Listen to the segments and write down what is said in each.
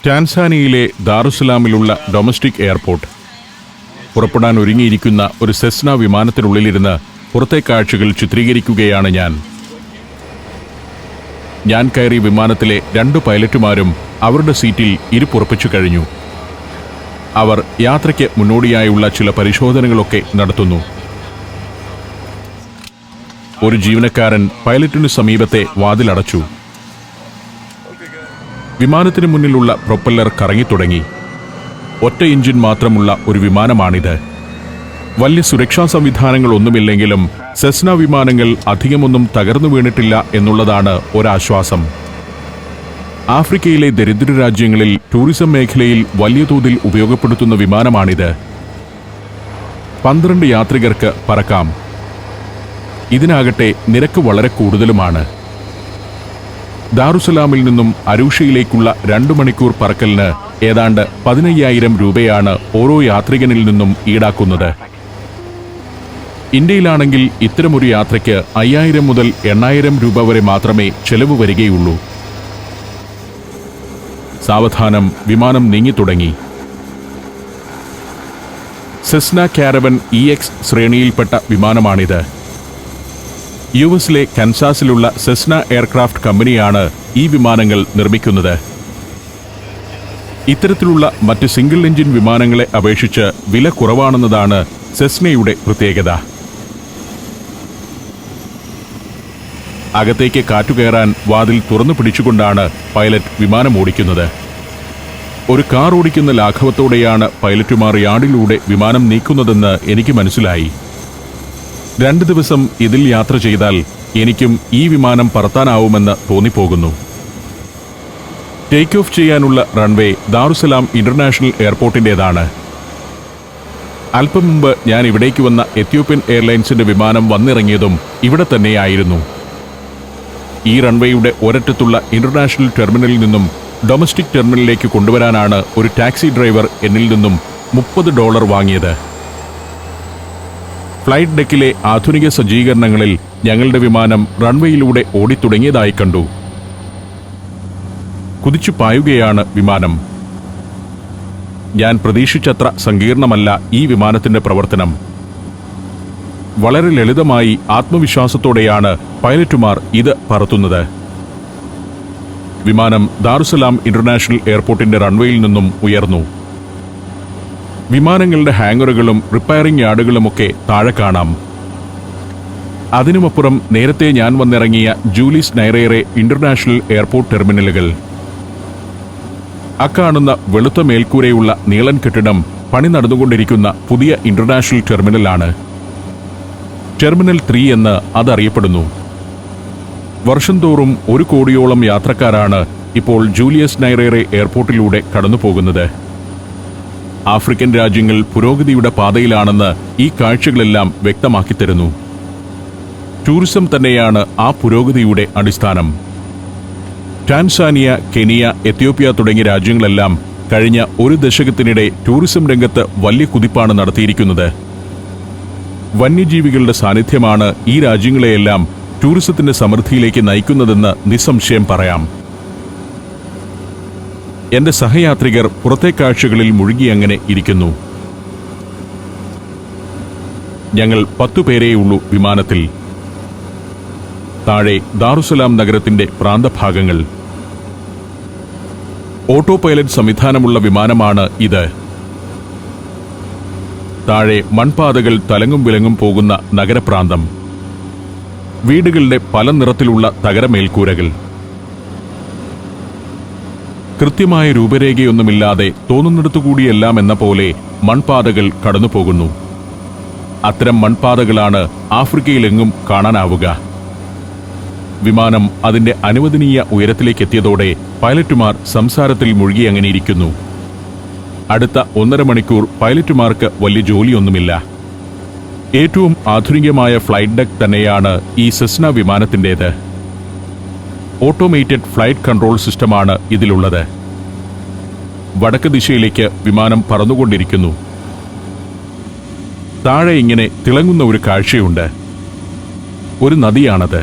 ടാൻസാനിയയിലെ ദാറുസലാമിലുള്ള domestic airport. പുറപ്പെടാൻ ഒരുങ്ങിയിരിക്കുന്ന ഒരു Cessna വിമാനത്തിനുള്ളിലിരുന്ന് പുറത്തെ കാഴ്ചകൾ ചിത്രീകരിക്കുകയാണ് ഞാൻ കയറിയ വിമാനത്തിലെ 2 പൈലറ്റുമാരും അവരുടെ സീറ്റിൽ ഇരിപ്പുറപ്പിച്ചു കഴിഞ്ഞു. അവർ യാത്രയ്ക്ക് മുന്നോടിയായുള്ള ചില പരിശോധനകളൊക്കെ നടത്തുന്നു. ഒരു ജീവനക്കാരൻ പൈലറ്റിനു സമീപത്തെ വാതിലടച്ചു. വിമാനത്തിന് മുന്നിലുള്ള പ്രൊപ്പല്ലർ കറങ്ങിത്തുടങ്ങി. ഒറ്റ എഞ്ചിൻ മാത്രമുള്ള ഒരു വിമാനമാണിത്. വലിയ സുരക്ഷാ സംവിധാനങ്ങളൊന്നുമില്ലെങ്കിലും സെസ്ന വിമാനങ്ങൾ അധികമൊന്നും തകർന്നു വീണിട്ടില്ല എന്നുള്ളതാണ് ഒരാശ്വാസം. ആഫ്രിക്കയിലെ ദരിദ്ര രാജ്യങ്ങളിൽ ടൂറിസം മേഖലയിൽ വലിയ തോതിൽ ഉപയോഗപ്പെടുത്തുന്ന വിമാനമാണിത്. 12 യാത്രികർക്ക് പറക്കാം. ഇതിനാകട്ടെ നിരക്ക് വളരെ കൂടുതലുമാണ്. ദാറുസലാമിൽ നിന്നും അരൂഷയിലേക്കുള്ള 2 മണിക്കൂർ പറക്കലിന് ഏതാണ്ട് 15,000 രൂപയാണ് ഓരോ യാത്രികനിൽ നിന്നും ഈടാക്കുന്നത്. ഇന്ത്യയിലാണെങ്കിൽ ഇത്തരമൊരു യാത്രയ്ക്ക് 5,000 മുതൽ 8,000 രൂപ വരെ മാത്രമേ ചെലവ് വരികയുള്ളൂ. സാവധാനം വിമാനം നീങ്ങിത്തുടങ്ങി. സെസ്ന കാരവൻ EX ശ്രേണിയിൽപ്പെട്ട വിമാനമാണിത്. യുഎസിലെ കൻസാസിലുള്ള സെസ്ന എയർക്രാഫ്റ്റ് കമ്പനിയാണ് ഈ വിമാനങ്ങൾ നിർമ്മിക്കുന്നത്. ഇത്തരത്തിലുള്ള മറ്റ് സിംഗിൾ എഞ്ചിൻ വിമാനങ്ങളെ അപേക്ഷിച്ച് വില കുറവാണെന്നതാണ് സെസ്നയുടെ പ്രത്യേകത. അകത്തേക്ക് കാറ്റുകയറാൻ വാതിൽ തുറന്നു പിടിച്ചുകൊണ്ടാണ് പൈലറ്റ് വിമാനം ഓടിക്കുന്നത്. ഒരു കാർ ഓടിക്കുന്ന ലാഘവത്തോടെയാണ് പൈലറ്റുമാർ യാർഡിലൂടെ വിമാനം നീക്കുന്നതെന്ന് എനിക്ക് മനസ്സിലായി. 2 ദിവസം ഇതിൽ യാത്ര ചെയ്താൽ എനിക്കും ഈ വിമാനം പറത്താനാവുമെന്ന് തോന്നിപ്പോകുന്നു. ടേക്ക് ഓഫ് ചെയ്യാനുള്ള റൺവേ ദാറുസലാം ഇന്റർനാഷണൽ എയർപോർട്ടിൻ്റേതാണ്. അല്പം മുമ്പ് ഞാൻ ഇവിടേക്ക് വന്ന എത്യോപ്യൻ എയർലൈൻസിന്റെ വിമാനം വന്നിറങ്ങിയതും ഇവിടെ തന്നെയായിരുന്നു. ഈ റൺവേയുടെ ഒരറ്റത്തുള്ള ഇന്റർനാഷണൽ ടെർമിനലിൽ നിന്നും ഡൊമസ്റ്റിക് ടെർമിനലിലേക്ക് കൊണ്ടുവരാനാണ് ഒരു ടാക്സി ഡ്രൈവർ എന്നിൽ നിന്നും $30 വാങ്ങിയത്. ഫ്ലൈറ്റ് ഡെക്കിലെ ആധുനിക സജ്ജീകരണങ്ങളിൽ ഞങ്ങളുടെ വിമാനം റൺവേയിലൂടെ ഓടിത്തുടങ്ങിയതായി കണ്ടു. കുതിച്ചു പായുകയാണ് വിമാനം. ഞാൻ പ്രതീക്ഷിച്ചത്ര സങ്കീർണമല്ല ഈ വിമാനത്തിന്റെ പ്രവർത്തനം. വളരെ ലളിതമായി ആത്മവിശ്വാസത്തോടെയാണ് പൈലറ്റുമാർ ഇത് പറത്തുന്നത്. വിമാനം ദാറുസലാം ഇന്റർനാഷണൽ എയർപോർട്ടിന്റെ റൺവേയിൽ നിന്നും ഉയർന്നു. വിമാനങ്ങളുടെ ഹാങ്ങറുകളും റിപ്പയറിംഗ് യാർഡുകളുമൊക്കെ താഴെ കാണാം. അതിനുമപ്പുറം നേരത്തെ ഞാൻ വന്നിറങ്ങിയ ജൂലിയസ് നൈറേറെ ഇന്റർനാഷണൽ എയർപോർട്ട് ടെർമിനലുകൾ. അക്കാണുന്ന വെളുത്ത മേൽക്കൂരയുള്ള നീളൻ കെട്ടിടം പണി നടന്നുകൊണ്ടിരിക്കുന്ന പുതിയ ഇന്റർനാഷണൽ ടെർമിനലാണ്. ടെർമിനൽ 3 എന്ന് അതറിയപ്പെടുന്നു. വർഷം തോറും 1 കോടിയോളം യാത്രക്കാരാണ് ഇപ്പോൾ ജൂലിയസ് നൈറേറെ എയർപോർട്ടിലൂടെ കടന്നുപോകുന്നത്. ആഫ്രിക്കൻ രാജ്യങ്ങൾ പുരോഗതിയുടെ പാതയിലാണെന്ന് ഈ കാഴ്ചകളെല്ലാം വ്യക്തമാക്കിത്തരുന്നു. ടൂറിസം തന്നെയാണ് ആ പുരോഗതിയുടെ അടിസ്ഥാനം. ടാൻസാനിയ, കെനിയ, എത്യോപ്യ തുടങ്ങിയ രാജ്യങ്ങളെല്ലാം കഴിഞ്ഞ 1 ദശകത്തിനിടെ ടൂറിസം രംഗത്ത് വലിയ കുതിപ്പാണ് നടത്തിയിരിക്കുന്നത്. വന്യജീവികളുടെ സാന്നിധ്യമാണ് ഈ രാജ്യങ്ങളെയെല്ലാം ടൂറിസത്തിന്റെ സമൃദ്ധിയിലേക്ക് നയിക്കുന്നതെന്ന് നിസ്സംശയം പറയാം. എന്റെ സഹയാത്രികർ പുറത്തെ കാഴ്ചകളിൽ മുഴുകിയങ്ങനെ ഇരിക്കുന്നു. ഞങ്ങൾ 10 പേരേയുള്ളൂ വിമാനത്തിൽ. താഴെ ദാറുസലാം നഗരത്തിന്റെ പ്രാന്തഭാഗങ്ങൾ. ഓട്ടോ പൈലറ്റ് സംവിധാനമുള്ള വിമാനമാണ് ഇത്. താഴെ മൺപാതകൾ തലങ്ങും വിലങ്ങും പോകുന്ന നഗരപ്രാന്തം. വീടുകളുടെ പല നിറത്തിലുള്ള തകരമേൽക്കൂരകൾ. കൃത്യമായ രൂപരേഖയൊന്നുമില്ലാതെ തോന്നുന്നിടത്തുകൂടിയെല്ലാം എന്ന പോലെ മൺപാതകൾ കടന്നുപോകുന്നു. അത്തരം മൺപാതകളാണ് ആഫ്രിക്കയിലെങ്ങും കാണാനാവുക. വിമാനം അതിന്റെ അനുവദനീയ ഉയരത്തിലേക്കെത്തിയതോടെ പൈലറ്റുമാർ സംസാരത്തിൽ മുഴുകിയങ്ങനെയിരിക്കുന്നു. അടുത്ത 1.5 മണിക്കൂർ പൈലറ്റുമാർക്ക് വലിയ ജോലിയൊന്നുമില്ല. ഏറ്റവും ആധുനികമായ ഫ്ലൈറ്റ് ഡെക്ക് തന്നെയാണ് ഈ സെസ്ന വിമാനത്തിൻ്റേത്. ഓട്ടോമേറ്റഡ് ഫ്ലൈറ്റ് കൺട്രോൾ സിസ്റ്റമാണ് ഇതിലുള്ളത്. വടക്ക് ദിശയിലേക്ക് വിമാനം പറന്നുകൊണ്ടിരിക്കുന്നു. താഴെ ഇങ്ങനെ തിളങ്ങുന്ന ഒരു കാഴ്ചയുണ്ട്. ഒരു നദിയാണത്.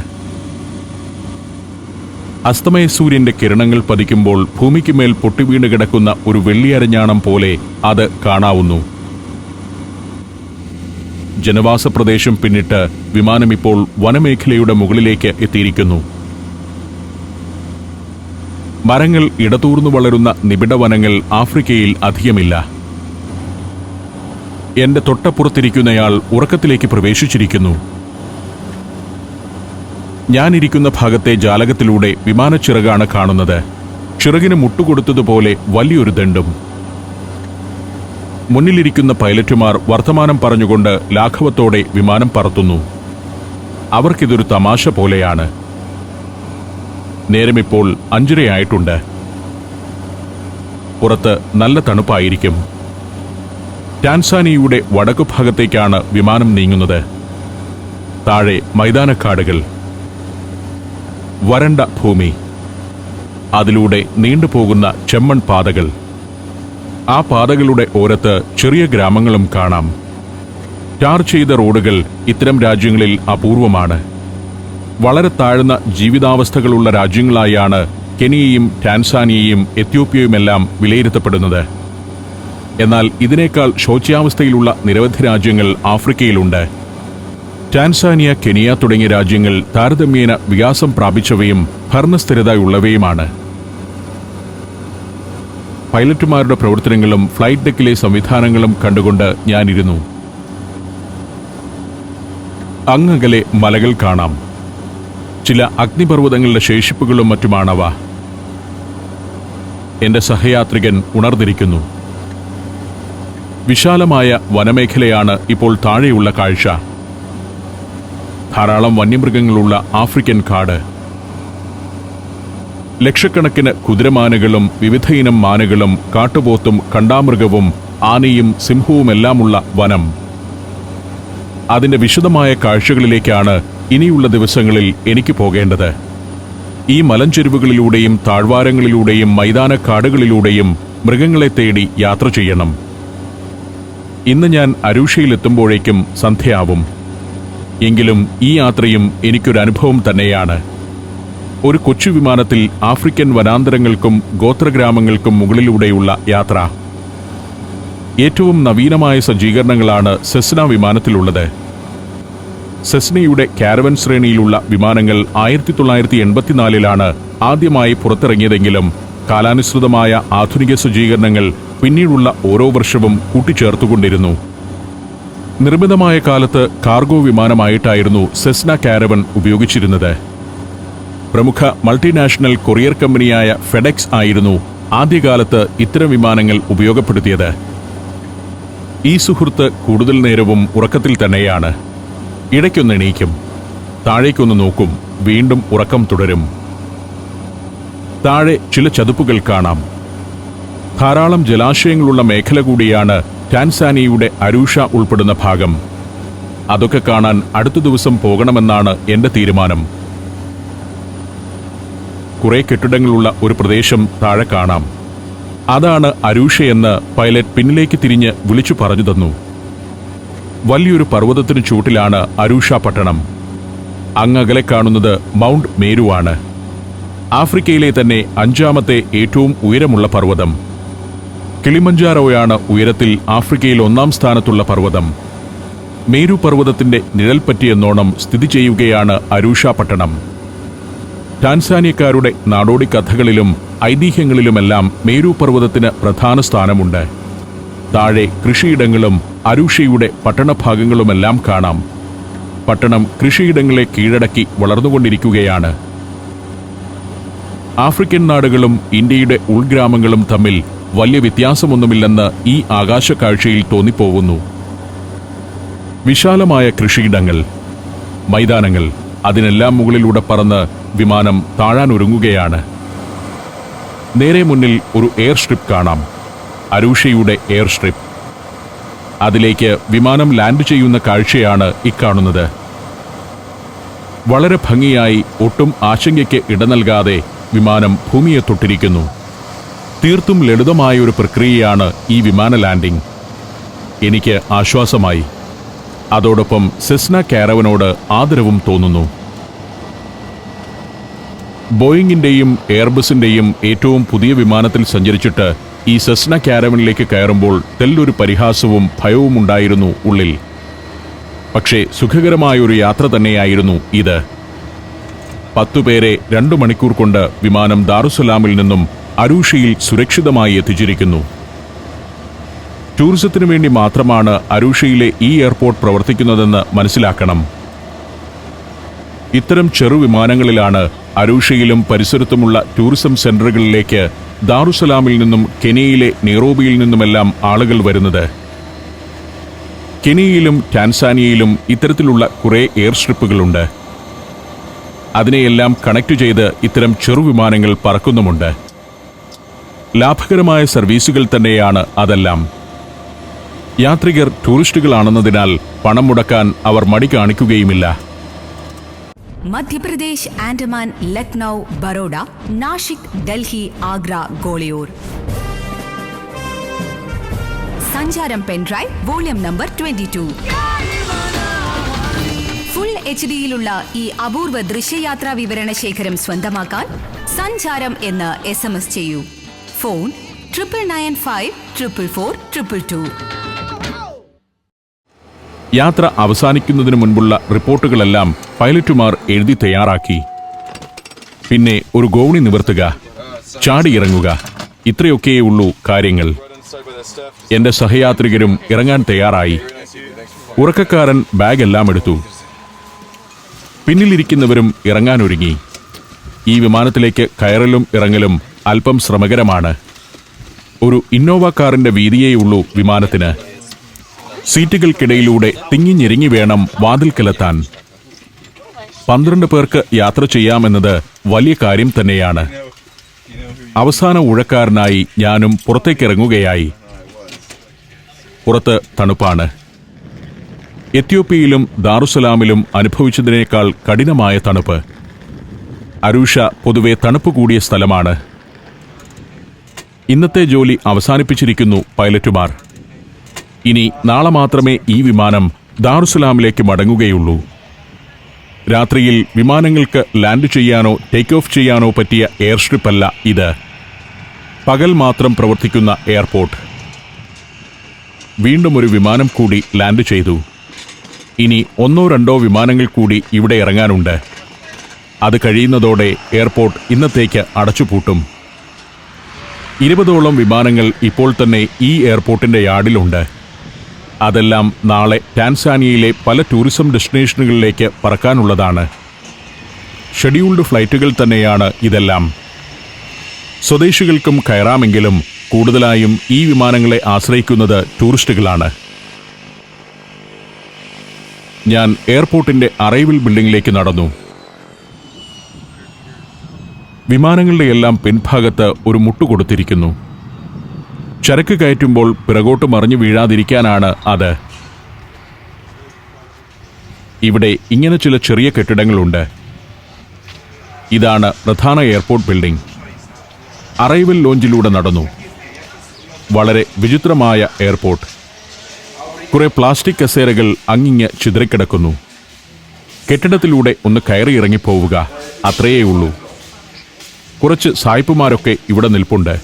അസ്തമയ സൂര്യന്റെ കിരണങ്ങൾ പതിക്കുമ്പോൾ ഭൂമിക്ക് മേൽ പൊട്ടിവീണ് കിടക്കുന്ന ഒരു വെള്ളിയരഞ്ഞാണം പോലെ അത് കാണാവുന്നു. ജനവാസ പ്രദേശം പിന്നിട്ട് വിമാനം ഇപ്പോൾ വനമേഖലയുടെ മുകളിലേക്ക് എത്തിയിരിക്കുന്നു. മരങ്ങൾ ഇടതൂർന്നു വളരുന്ന നിബിഡ വനങ്ങൾ ആഫ്രിക്കയിൽ അധികമില്ല. എന്റെ തൊട്ടപ്പുറത്തിരിക്കുന്നയാൾ ഉറക്കത്തിലേക്ക് പ്രവേശിച്ചിരിക്കുന്നു. ഞാനിരിക്കുന്ന ഭാഗത്തെ ജാലകത്തിലൂടെ വിമാനച്ചിറകാണ് കാണുന്നത്. ചിറകിന് മുട്ടുകൊടുത്തതുപോലെ വലിയൊരു ദണ്ഡും. മുന്നിലിരിക്കുന്ന പൈലറ്റുമാർ വർത്തമാനം പറഞ്ഞുകൊണ്ട് ലാഘവത്തോടെ വിമാനം പറത്തുന്നു. അവർക്കിതൊരു തമാശ പോലെയാണ്. നേരമിപ്പോൾ 5:30 പുറത്ത് നല്ല തണുപ്പായിരിക്കും. ടാൻസാനിയയുടെ വടക്കുഭാഗത്തേക്കാണ് വിമാനം നീങ്ങുന്നത്. താഴെ മൈതാനക്കാടുകൾ, വരണ്ട ഭൂമി, അതിലൂടെ നീണ്ടുപോകുന്ന ചെമ്മൺ പാതകൾ. ആ പാതകളുടെ ഓരത്ത് ചെറിയ ഗ്രാമങ്ങളും കാണാം. ടാർ ചെയ്ത റോഡുകൾ ഇത്തരം രാജ്യങ്ങളിൽ അപൂർവമാണ്. വളരെ താഴ്ന്ന ജീവിതാവസ്ഥകളുള്ള രാജ്യങ്ങളായാണ് കെനിയയും ടാൻസാനിയയും എത്യോപ്യയുമെല്ലാം വിലയിരുത്തപ്പെടുന്നത്. എന്നാൽ ഇതിനേക്കാൾ ശോച്യാവസ്ഥയിലുള്ള നിരവധി രാജ്യങ്ങൾ ആഫ്രിക്കയിലുണ്ട്. ടാൻസാനിയ, കെനിയ തുടങ്ങിയ രാജ്യങ്ങൾ താരതമ്യേന വികാസം പ്രാപിച്ചവയും ഭരണസ്ഥിരതയുള്ളവയുമാണ്. പൈലറ്റുമാരുടെ പ്രവർത്തനങ്ങളും ഫ്ലൈറ്റ് ഡെക്കിലെ സംവിധാനങ്ങളും കണ്ടുകൊണ്ട് ഞാനിരുന്നു. അങ്ങകലെ മലകൾ കാണാം. ചില അഗ്നിപർവ്വതങ്ങളുടെ ശേഷിപ്പുകളും മറ്റുമാണവ. എന്റെ സഹയാത്രികൻ ഉണർന്നിരിക്കുന്നു. വിശാലമായ വനമേഖലയാണ് ഇപ്പോൾ താഴെയുള്ള കാഴ്ച. ധാരാളം വന്യമൃഗങ്ങളുള്ള ആഫ്രിക്കൻ കാട്. ലക്ഷക്കണക്കിന് കുതിരമാനുകളും വിവിധയിനം മാനുകളും കാട്ടുപോത്തും കണ്ടാമൃഗവും ആനയും സിംഹവുമെല്ലാമുള്ള വനം. അതിന്റെ വിശദമായ കാഴ്ചകളിലേക്കാണ് ഇനിയുള്ള ദിവസങ്ങളിൽ എനിക്ക് പോകേണ്ടത്. ഈ മലഞ്ചെരുവുകളിലൂടെയും താഴ്വാരങ്ങളിലൂടെയും മൈതാനക്കാടുകളിലൂടെയും മൃഗങ്ങളെ തേടി യാത്ര ചെയ്യണം. ഇന്ന് ഞാൻ അരൂഷയിലെത്തുമ്പോഴേക്കും സന്ധ്യയാവും. എങ്കിലും ഈ യാത്രയും എനിക്കൊരനുഭവം തന്നെയാണ്. ഒരു കൊച്ചു വിമാനത്തിൽ ആഫ്രിക്കൻ വനാന്തരങ്ങൾക്കും ഗോത്രഗ്രാമങ്ങൾക്കും മുകളിലൂടെയുള്ള യാത്ര. ഏറ്റവും നവീനമായ സജ്ജീകരണങ്ങളാണ് സെസ്ന വിമാനത്തിലുള്ളത്. സെസ്നയുടെ കാരവൻ ശ്രേണിയിലുള്ള വിമാനങ്ങൾ 1984 ആദ്യമായി പുറത്തിറങ്ങിയതെങ്കിലും കാലാനുസൃതമായ ആധുനിക സജ്ജീകരണങ്ങൾ പിന്നീടുള്ള ഓരോ വർഷവും കൂട്ടിച്ചേർത്തുകൊണ്ടിരുന്നു. നിർമ്മിതമായ കാലത്ത് കാർഗോ വിമാനമായിട്ടായിരുന്നു സെസ്ന കാരവൻ ഉപയോഗിച്ചിരുന്നത്. പ്രമുഖ മൾട്ടിനാഷണൽ കൊറിയർ കമ്പനിയായ ഫെഡെക്സ് ആയിരുന്നു ആദ്യകാലത്ത് ഇത്തരം വിമാനങ്ങൾ ഉപയോഗപ്പെടുത്തിയത്. ഈ സുഹൃത്ത് കൂടുതൽ നേരവും ഉറക്കത്തിൽ തന്നെയാണ്. ഇടയ്ക്കൊന്ന് എണീക്കും, താഴേക്കൊന്ന് നോക്കും, വീണ്ടും ഉറക്കം തുടരും. താഴെ ചില ചതുപ്പുകൾ കാണാം. ധാരാളം ജലാശയങ്ങളുള്ള മേഖല കൂടിയാണ് ടാൻസാനിയയുടെ അരൂഷ ഉൾപ്പെടുന്ന ഭാഗം. അതൊക്കെ കാണാൻ അടുത്ത ദിവസം പോകണമെന്നാണ് എന്റെ തീരുമാനം. കുറെ കെട്ടിടങ്ങളുള്ള ഒരു പ്രദേശം താഴെ കാണാം. അതാണ് അരൂഷയെന്ന് പൈലറ്റ് പിന്നിലേക്ക് തിരിഞ്ഞ് വിളിച്ചു പറഞ്ഞു തന്നു. വലിയൊരു പർവ്വതത്തിനു ചൂട്ടിലാണ് അരൂഷ പട്ടണം. അങ്ങകലെ കാണുന്നത് മൗണ്ട് മേരുവാണ്. ആഫ്രിക്കയിലെ തന്നെ 5ാമത്തെ ഏറ്റവും ഉയരമുള്ള പർവ്വതം. കിളിമഞ്ചാരോയാണ് ഉയരത്തിൽ ആഫ്രിക്കയിൽ 1ാം സ്ഥാനത്തുള്ള പർവ്വതം. മേരു പർവ്വതത്തിന്റെ നിഴൽ പറ്റിയെന്നോണം സ്ഥിതി ചെയ്യുകയാണ് അരൂഷ പട്ടണം. ടാൻസാനിയക്കാരുടെ നാടോടി കഥകളിലും ഐതിഹ്യങ്ങളിലുമെല്ലാം മേരു പർവ്വതത്തിന് പ്രധാന സ്ഥാനമുണ്ട്. താഴെ കൃഷിയിടങ്ങളും അരൂഷയുടെ പട്ടണഭാഗങ്ങളുമെല്ലാം കാണാം. പട്ടണം കൃഷിയിടങ്ങളെ കീഴടക്കി വളർന്നുകൊണ്ടിരിക്കുകയാണ്. ആഫ്രിക്കൻ നാടുകളും ഇന്ത്യയുടെ ഉൾഗ്രാമങ്ങളും തമ്മിൽ വലിയ വ്യത്യാസമൊന്നുമില്ലെന്ന് ഈ ആകാശക്കാഴ്ചയിൽ തോന്നിപ്പോകുന്നു. വിശാലമായ കൃഷിയിടങ്ങൾ, മൈതാനങ്ങൾ, അതിനെല്ലാം മുകളിലൂടെ പറന്ന് വിമാനം താഴാനൊരുങ്ങുകയാണ്. നേരെ മുന്നിൽ ഒരു എയർ സ്ട്രിപ്പ് കാണാം. അരൂഷയുടെ എയർ സ്ട്രിപ്പ്. അതിലേക്ക് വിമാനം ലാൻഡ് ചെയ്യുന്ന കാഴ്ചയാണ് ഇക്കാണുന്നത്. വളരെ ഭംഗിയായി, ഒട്ടും ആശങ്കയ്ക്ക് ഇട നൽകാതെ വിമാനം ഭൂമിയെ തൊട്ടിരിക്കുന്നു. തീർത്തും ലളിതമായൊരു പ്രക്രിയയാണ് ഈ വിമാന ലാൻഡിംഗ്. എനിക്ക് ആശ്വാസമായി. അതോടൊപ്പം സെസ്ന കാരവനോട് ആദരവും തോന്നുന്നു. ബോയിങ്ങിന്റെയും എയർബസിന്റെയും ഏറ്റവും പുതിയ വിമാനത്തിൽ സഞ്ചരിച്ചിട്ട് ഈ സെസ്ന കാരവനിലേക്ക് കയറുമ്പോൾ തെല്ലൊരു പരിഹാസവും ഭയവും ഉണ്ടായിരുന്നു ഉള്ളിൽ. പക്ഷേ സുഖകരമായൊരു യാത്ര തന്നെയായിരുന്നു ഇത്. 10 പേരെ 2 മണിക്കൂർ കൊണ്ട് വിമാനം ദാറുസലാമിൽ നിന്നും അരൂഷയിൽ സുരക്ഷിതമായി എത്തിച്ചിരിക്കുന്നു. ടൂറിസത്തിനു വേണ്ടി മാത്രമാണ് അരൂഷയിലെ ഈ എയർപോർട്ട് പ്രവർത്തിക്കുന്നതെന്ന് മനസ്സിലാക്കണം. ഇത്തരം ചെറുവിമാനങ്ങളിലാണ് അരൂഷയിലും പരിസരത്തുമുള്ള ടൂറിസം സെന്ററുകളിലേക്ക് ദാറുസലാമിൽ നിന്നും കെനിയയിലെ നെയ്റോബിയിൽ നിന്നുമെല്ലാം ആളുകൾ വരുന്നത്. കെനിയയിലും ടാൻസാനിയയിലും ഇത്തരത്തിലുള്ള കുറേ എയർ സ്ട്രിപ്പുകളുണ്ട്. അതിനെയെല്ലാം കണക്ട് ചെയ്ത് ഇത്തരം ചെറുവിമാനങ്ങൾ പറക്കുന്നുമുണ്ട്. ലാഭകരമായ സർവീസുകൾ തന്നെയാണ് അതെല്ലാം. യാത്രികർ ടൂറിസ്റ്റുകളാണെന്നതിനാൽ പണം മുടക്കാൻ അവർ മടി കാണിക്കുകയുമില്ല. മധ്യപ്രദേശ്, ആൻഡമാൻ, ലക്നൗ, ബറോഡ, നാഷിക്, ഡൽഹി, ആഗ്ര, ഗോളിയോർ. സഞ്ചാരം പെൻഡ്രൈവ് വോള്യം നമ്പർ 22. ഫുൾ HD-യിലുള്ള ഈ അപൂർവ ദൃശ്യയാത്രാ വിവരണ ശേഖരം സ്വന്തമാക്കാൻ സഞ്ചാരം എന്ന് SMS ചെയ്യൂ. ഫോൺ 9995 444 222. യാത്ര അവസാനിക്കുന്നതിന് മുൻപുള്ള റിപ്പോർട്ടുകളെല്ലാം പൈലറ്റുമാർ എഴുതി തയ്യാറാക്കി. പിന്നെ ഒരു ഗോവണി നിവർത്തുക, ചാടിയിറങ്ങുക, ഇത്രയൊക്കെയുള്ളൂ കാര്യങ്ങൾ. എന്റെ സഹയാത്രികരും ഇറങ്ങാൻ തയ്യാറായി. ഉറക്കക്കാരൻ ബാഗെല്ലാം എടുത്തു. പിന്നിലിരിക്കുന്നവരും ഇറങ്ങാനൊരുങ്ങി. ഈ വിമാനത്തിലേക്ക് കയറലും ഇറങ്ങലും അല്പം ശ്രമകരമാണ്. ഒരു ഇന്നോവ കാറിന്റെ വീതിയേയുള്ളൂ വിമാനത്തിന്. സീറ്റുകൾക്കിടയിലൂടെ തിങ്ങിഞ്ഞെരിങ്ങി വേണം വാതിൽക്കലെത്താൻ. 12 പേർക്ക് യാത്ര ചെയ്യാമെന്നത് വലിയ കാര്യം തന്നെയാണ്. അവസാന ഊഴക്കാരനായി ഞാനും പുറത്തേക്കിറങ്ങുകയായി. പുറത്ത് തണുപ്പാണ്. എത്യോപ്യയിലും ദാറുസലാമിലും അനുഭവിച്ചതിനേക്കാൾ കഠിനമായ തണുപ്പ്. അരൂഷ പൊതുവെ തണുപ്പ് കൂടിയ സ്ഥലമാണ്. ഇന്നത്തെ ജോലി അവസാനിപ്പിച്ചിരിക്കുന്നു പൈലറ്റുമാർ. ഇനി നാളെ മാത്രമേ ഈ വിമാനം ദാറുസലാമിലേക്ക് മടങ്ങുകയുള്ളൂ. രാത്രിയിൽ വിമാനങ്ങൾക്ക് ലാൻഡ് ചെയ്യാനോ ടേക്ക് ഓഫ് ചെയ്യാനോ പറ്റിയ എയർ സ്ട്രിപ്പല്ല ഇത്. പകൽ മാത്രം പ്രവർത്തിക്കുന്ന എയർപോർട്ട്. വീണ്ടും ഒരു വിമാനം കൂടി ലാൻഡ് ചെയ്തു. ഇനി 1-2 വിമാനങ്ങൾ കൂടി ഇവിടെ ഇറങ്ങാനുണ്ട്. അത് കഴിയുന്നതോടെ എയർപോർട്ട് ഇന്നത്തേക്ക് അടച്ചുപൂട്ടും. 20ഓളം വിമാനങ്ങൾ ഇപ്പോൾ തന്നെ ഈ എയർപോർട്ടിന്റെ യാർഡിലുണ്ട്. അതെല്ലാം നാളെ ടാൻസാനിയയിലെ പല ടൂറിസം ഡെസ്റ്റിനേഷനുകളിലേക്ക് പറക്കാനുള്ളതാണ്. ഷെഡ്യൂൾഡ് ഫ്ലൈറ്റുകൾ തന്നെയാണ് ഇതെല്ലാം. സ്വദേശികൾക്കും കയറാമെങ്കിലും കൂടുതലായും ഈ വിമാനങ്ങളെ ആശ്രയിക്കുന്നത് ടൂറിസ്റ്റുകളാണ്. ഞാൻ എയർപോർട്ടിന്റെ അറൈവൽ ബിൽഡിംഗിലേക്ക് നടന്നു. വിമാനങ്ങളുടെയെല്ലാം പിൻഭാഗത്ത് ഒരു മുട്ടുകൊടുത്തിരിക്കുന്നു. ചരക്ക് കയറ്റുമ്പോൾ പിറകോട്ട് മറിഞ്ഞു വീഴാതിരിക്കാനാണ് അത്. ഇവിടെ ഇങ്ങനെ ചില ചെറിയ കെട്ടിടങ്ങളുണ്ട്. ഇതാണ് പ്രധാന എയർപോർട്ട് ബിൽഡിംഗ്. അറൈവൽ ലോഞ്ചിലൂടെ നടന്നു. വളരെ വിചിത്രമായ എയർപോർട്ട്. കുറെ പ്ലാസ്റ്റിക് കസേരകൾ അങ്ങിങ്ങ് ചിതറിക്കിടക്കുന്നു. കെട്ടിടത്തിലൂടെ ഒന്ന് കയറി ഇറങ്ങിപ്പോവുക, അത്രയേ ഉള്ളൂ. കുറച്ച് സായിപ്പുമാരൊക്കെ ഇവിടെ നിൽപ്പുണ്ട്.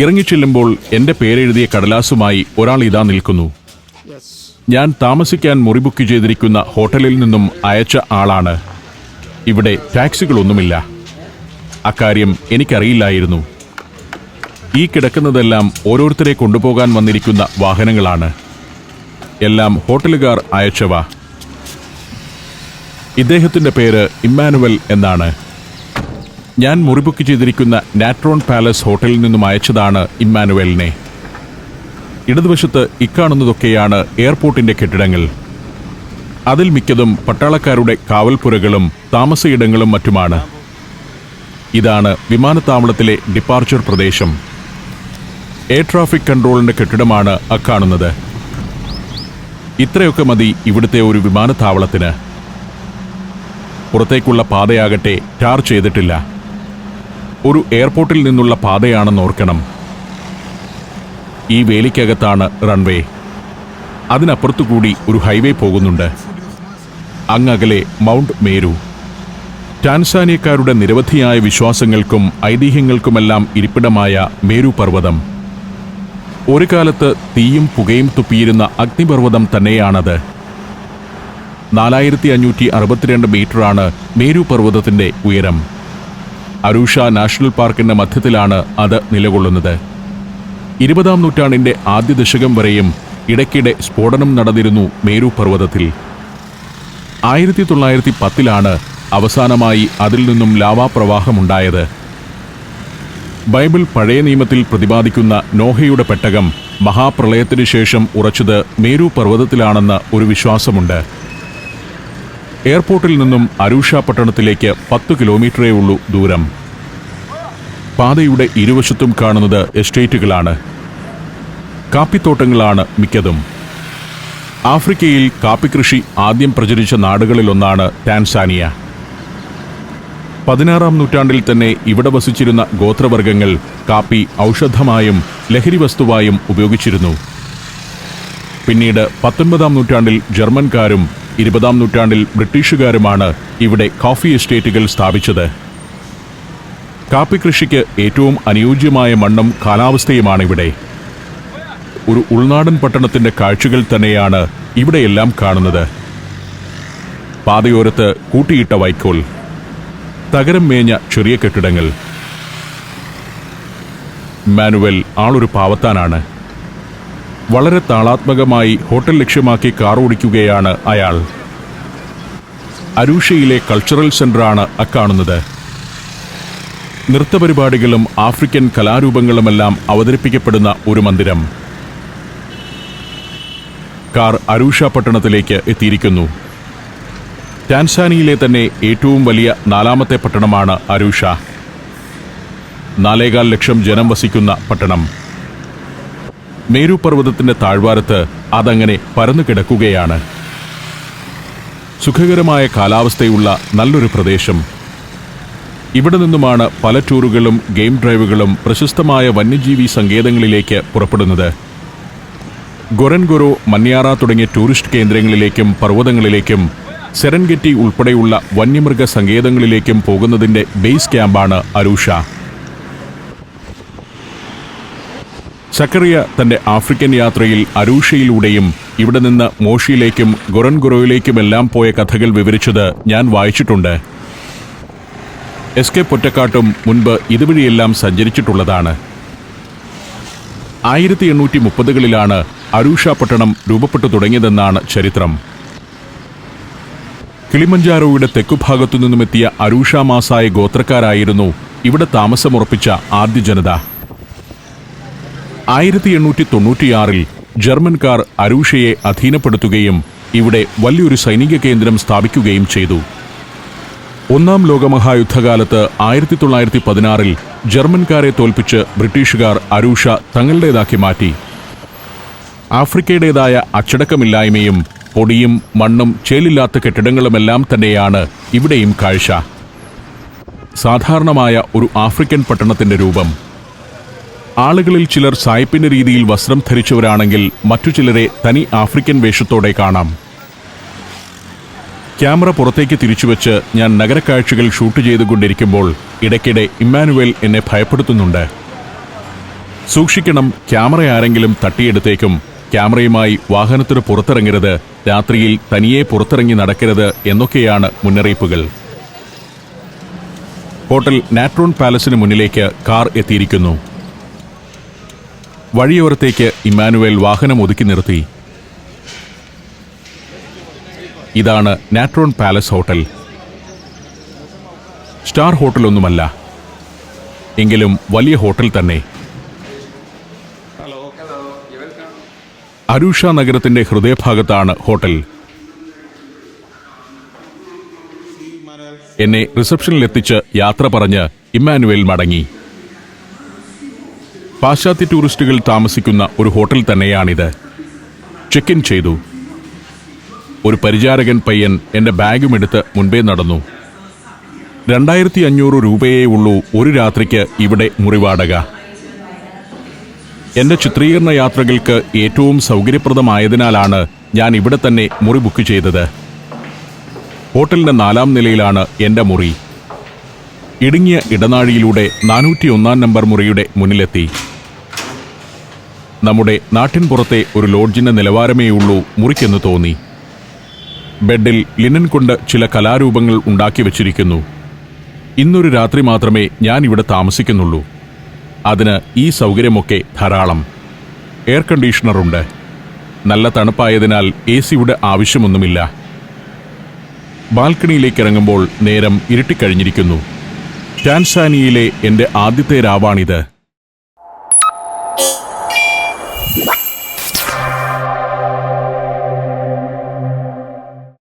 ഇറങ്ങിച്ചെല്ലുമ്പോൾ എൻ്റെ പേരെഴുതിയ കടലാസുമായി ഒരാൾ ഇതാ നിൽക്കുന്നു. ഞാൻ താമസിക്കാൻ മുറി ബുക്ക് ചെയ്തിരിക്കുന്ന ഹോട്ടലിൽ നിന്നും അയച്ച ആളാണ്. ഇവിടെ ടാക്സികളൊന്നുമില്ല. അക്കാര്യം എനിക്കറിയില്ലായിരുന്നു. ഈ കിടക്കുന്നതെല്ലാം ഓരോരുത്തരെ കൊണ്ടുപോകാൻ വന്നിരിക്കുന്ന വാഹനങ്ങളാണ്. എല്ലാം ഹോട്ടലുകാർ അയച്ചവ. ഇദ്ദേഹത്തിൻ്റെ പേര് ഇമ്മാനുവൽ എന്നാണ്. ഞാൻ മുറി ബുക്ക് ചെയ്തിരിക്കുന്ന നാട്രോൺ പാലസ് ഹോട്ടലിൽ നിന്നും അയച്ചതാണ് ഇമ്മാനുവലിനെ. ഇടതുവശത്ത് ഇക്കാണുന്നതൊക്കെയാണ് എയർപോർട്ടിന്റെ കെട്ടിടങ്ങൾ. അതിൽ മിക്കതും പട്ടാളക്കാരുടെ കാവൽപ്പുരകളും താമസയിടങ്ങളും മറ്റുമാണ്. ഇതാണ് വിമാനത്താവളത്തിലെ ഡിപ്പാർച്ചർ പ്രദേശം. എയർ ട്രാഫിക് കൺട്രോളിന്റെ കെട്ടിടമാണ് അക്കാണുന്നത്. ഇത്രയൊക്കെ മതി ഇവിടുത്തെ ഒരു വിമാനത്താവളത്തിന്. പുറത്തേക്കുള്ള പാതയാകട്ടെ ടാർ ചെയ്തിട്ടില്ല. ഒരു എയർപോർട്ടിൽ നിന്നുള്ള പാതയാണെന്നോർക്കണം. ഈ വേലിക്കകത്താണ് റൺവേ. അതിനപ്പുറത്തുകൂടി ഒരു ഹൈവേ പോകുന്നുണ്ട്. അങ്ങകലെ മൗണ്ട് മേരു. ടാൻസാനിയക്കാരുടെ നിരവധിയായ വിശ്വാസങ്ങൾക്കും ഐതിഹ്യങ്ങൾക്കുമെല്ലാം ഇരിപ്പിടമായ മേരു പർവ്വതം. ഒരു കാലത്ത് തീയും പുകയും തുപ്പിയിരുന്ന അഗ്നിപർവ്വതം തന്നെയാണത്. 4562 മീറ്ററാണ് മേരു പർവ്വതത്തിന്റെ ഉയരം. അരൂഷ നാഷണൽ പാർക്കിന്റെ മധ്യത്തിലാണ് അത് നിലകൊള്ളുന്നത്. 20-ാം നൂറ്റാണ്ടിന്റെ ആദ്യ ദശകം വരെയും ഇടയ്ക്കിടെ സ്ഫോടനം നടന്നിരുന്നു മേരു പർവ്വതത്തിൽ. 1910-ലാണ് അവസാനമായി അതിൽ നിന്നും ലാവാപ്രവാഹമുണ്ടായത്. ബൈബിൾ പഴയ നിയമത്തിൽ പ്രതിപാദിക്കുന്ന നോഹയുടെ പെട്ടകം മഹാപ്രളയത്തിനു ശേഷം ഉറച്ചത് മേരു പർവ്വതത്തിലാണെന്ന് ഒരു വിശ്വാസമുണ്ട്. എയർപോർട്ടിൽ നിന്നും അരൂഷ പട്ടണത്തിലേക്ക് 10 കിലോമീറ്ററേ ഉള്ളൂ ദൂരം. പാതയുടെ ഇരുവശത്തും കാണുന്നത് എസ്റ്റേറ്റുകളാണ്. കാപ്പിത്തോട്ടങ്ങളാണ് മിക്കതും. ആഫ്രിക്കയിൽ കാപ്പിക്കൃഷി ആദ്യം പ്രചരിച്ച നാടുകളിലൊന്നാണ് ടാൻസാനിയ. 16-ാം നൂറ്റാണ്ടിൽ തന്നെ ഇവിടെ വസിച്ചിരുന്ന ഗോത്രവർഗങ്ങൾ കാപ്പി ഔഷധമായും ലഹരി വസ്തുവായും ഉപയോഗിച്ചിരുന്നു. പിന്നീട് 19-ാം നൂറ്റാണ്ടിൽ ജർമ്മൻകാരും 20-ാം നൂറ്റാണ്ടിൽ ബ്രിട്ടീഷുകാരുമാണ് ഇവിടെ കോഫി എസ്റ്റേറ്റുകൾ സ്ഥാപിച്ചത്. കാപ്പി കൃഷിക്ക് ഏറ്റവും അനുയോജ്യമായ മണ്ണും കാലാവസ്ഥയുമാണിവിടെ. ഒരു ഉൾനാടൻ പട്ടണത്തിന്റെ കാഴ്ചകൾ തന്നെയാണ് ഇവിടെയെല്ലാം കാണുന്നത്. പാതയോരത്ത് കൂട്ടിയിട്ട വൈക്കോൽ, തകരം മേഞ്ഞ ചെറിയ കെട്ടിടങ്ങൾ. മാനുവൽ ആളൊരു പാവത്താനാണ്. വളരെ താളാത്മകമായി ഹോട്ടൽ ലക്ഷ്യമാക്കി കാർ ഓടിക്കുകയാണ് അയാൾ. അരൂഷയിലെ കൾച്ചറൽ സെന്ററാണ് അക്കാണുന്നത്. നൃത്തപരിപാടികളും ആഫ്രിക്കൻ കലാരൂപങ്ങളുമെല്ലാം അവതരിപ്പിക്കപ്പെടുന്ന ഒരു മന്ദിരം. കാർ അരൂഷ പട്ടണത്തിലേക്ക് എത്തിയിരിക്കുന്നു. ടാൻസാനിയയിലെ തന്നെ ഏറ്റവും വലിയ 4ാമത്തെ പട്ടണമാണ് അരൂഷ. 4.25 ലക്ഷം ജനം വസിക്കുന്ന പട്ടണം. മേരു പർവ്വതത്തിന്റെ താഴ്വാരത്ത് അതങ്ങനെ പരന്നു കിടക്കുകയാണ്. സുഖകരമായ കാലാവസ്ഥയുള്ള നല്ലൊരു പ്രദേശം. ഇവിടെ നിന്നുമാണ് പല ടൂറുകളും ഗെയിം ഡ്രൈവുകളും പ്രശസ്തമായ വന്യജീവി സങ്കേതങ്ങളിലേക്ക് പുറപ്പെടുന്നത്. ഗൊറൻഗൊറോ, മന്യാറ തുടങ്ങിയ ടൂറിസ്റ്റ് കേന്ദ്രങ്ങളിലേക്കും പർവ്വതങ്ങളിലേക്കും സെറൻഗെറ്റി ഉൾപ്പെടെയുള്ള വന്യമൃഗ സങ്കേതങ്ങളിലേക്കും പോകുന്നതിന്റെ ബേസ് ക്യാമ്പാണ് അരൂഷ. സക്കറിയ തന്റെ ആഫ്രിക്കൻ യാത്രയിൽ അരൂഷയിലൂടെയും ഇവിടെ നിന്ന് മോഷിയിലേക്കും ഗൊറൻഗൊറോയിലേക്കുമെല്ലാം പോയ കഥകൾ വിവരിച്ചത് ഞാൻ വായിച്ചിട്ടുണ്ട്. എസ് കെ പൊറ്റക്കാട്ടും മുൻപ് ഇതുവഴിയെല്ലാം സഞ്ചരിച്ചിട്ടുള്ളതാണ്. 1830കളിലാണ് അരൂഷ പട്ടണം രൂപപ്പെട്ടു തുടങ്ങിയതെന്നാണ് ചരിത്രം. കിളിമഞ്ചാരോയുടെ തെക്കുഭാഗത്തു നിന്നുമെത്തിയ അരൂഷ മാസായ ഗോത്രക്കാരായിരുന്നു ഇവിടെ താമസമുറപ്പിച്ച ആദ്യ ജനത. 1896-ൽ ജർമ്മൻകാർ അരൂഷയെ അധീനപ്പെടുത്തുകയും ഇവിടെ വലിയൊരു സൈനിക കേന്ദ്രം സ്ഥാപിക്കുകയും ചെയ്തു. 1-ാം ലോകമഹായുദ്ധകാലത്ത് 1916-ൽ ജർമ്മൻകാരെ തോൽപ്പിച്ച് ബ്രിട്ടീഷുകാർ അരൂഷ തങ്ങളുടേതാക്കി മാറ്റി. ആഫ്രിക്കയുടേതായ അച്ചടക്കമില്ലായ്മയും പൊടിയും മണ്ണും ചേലില്ലാത്ത കെട്ടിടങ്ങളുമെല്ലാം തന്നെയാണ് ഇവിടെയും കാഴ്ച. സാധാരണമായ ഒരു ആഫ്രിക്കൻ പട്ടണത്തിന്റെ രൂപം. ആളുകളിൽ ചിലർ സായിപ്പിന്റെ രീതിയിൽ വസ്ത്രം ധരിച്ചവരാണെങ്കിൽ മറ്റു ചിലരെ തനി ആഫ്രിക്കൻ വേഷത്തോടെ കാണാം. ക്യാമറ പുറത്തേക്ക് തിരിച്ചുവെച്ച് ഞാൻ നഗരക്കാഴ്ചകൾ ഷൂട്ട് ചെയ്തുകൊണ്ടിരിക്കുമ്പോൾ ഇടയ്ക്കിടെ ഇമ്മാനുവേൽ എന്നെ ഭയപ്പെടുത്തുന്നുണ്ട്. സൂക്ഷിക്കണം, ക്യാമറ ആരെങ്കിലും തട്ടിയെടുത്തേക്കും, ക്യാമറയുമായി വാഹനത്തിന് പുറത്തിറങ്ങരുത്, രാത്രിയിൽ തനിയെ പുറത്തിറങ്ങി നടക്കരുത് എന്നൊക്കെയാണ് മുന്നറിയിപ്പുകൾ. ഹോട്ടൽ നാട്രോൺ പാലസിന് മുന്നിലേക്ക് കാർ എത്തിയിരിക്കുന്നു. വഴിയോരത്തേക്ക് ഇമ്മാനുവേൽ വാഹനം ഒതുക്കി നിർത്തി. ഇതാണ് നാട്രോൺ പാലസ് ഹോട്ടൽ. സ്റ്റാർ ഹോട്ടലൊന്നുമല്ല, എങ്കിലും വലിയ ഹോട്ടൽ തന്നെ. അരൂഷ നഗരത്തിന്റെ ഹൃദയഭാഗത്താണ് ഹോട്ടൽ. എന്നെ റിസപ്ഷനിലെത്തിച്ച് യാത്ര പറഞ്ഞ് ഇമ്മാനുവേൽ മടങ്ങി. പാശ്ചാത്യ ടൂറിസ്റ്റുകൾ താമസിക്കുന്ന ഒരു ഹോട്ടൽ തന്നെയാണിത്. ചെക്ക് ഇൻ ചെയ്തു. ഒരു പരിചാരകൻ പയ്യൻ എന്റെ ബാഗുമെടുത്ത് മുൻപേ നടന്നു. 2500 രൂപയേ ഉള്ളൂ ഒരു രാത്രിക്ക് ഇവിടെ മുറിവാടക. എന്റെ ചിത്രീകരണ യാത്രകൾക്ക് ഏറ്റവും സൗകര്യപ്രദമായതിനാലാണ് ഞാൻ ഇവിടെ തന്നെ മുറി ബുക്ക് ചെയ്തത്. ഹോട്ടലിന്റെ 4-ാം നിലയിലാണ് എന്റെ മുറി. ഇടുങ്ങിയ ഇടനാഴിയിലൂടെ 401 നമ്പർ മുറിയുടെ മുന്നിലെത്തി. നമ്മുടെ നാട്ടിൻപുറത്തെ ഒരു ലോഡ്ജിന്റെ നിലവാരമേയുള്ളൂ മുറിക്കെന്ന് തോന്നി. ബെഡിൽ ലിനൻ കൊണ്ട് ചില കലാരൂപങ്ങൾ ഉണ്ടാക്കി വച്ചിരിക്കുന്നു. ഇന്നൊരു രാത്രി മാത്രമേ ഞാൻ ഇവിടെ താമസിക്കുന്നുള്ളൂ. അതിന് ഈ സൗകര്യമൊക്കെ ധാരാളം. എയർ കണ്ടീഷണറുണ്ട്. നല്ല തണുപ്പായതിനാൽ AC-യുടെ ആവശ്യമൊന്നുമില്ല. ബാൽക്കണിയിലേക്ക് ഇറങ്ങുമ്പോൾ നേരം ഇരുട്ടിക്കഴിഞ്ഞിരിക്കുന്നു. ടാൻസാനിയയിലെ എൻ്റെ ആദ്യത്തെ രാവാണിത്.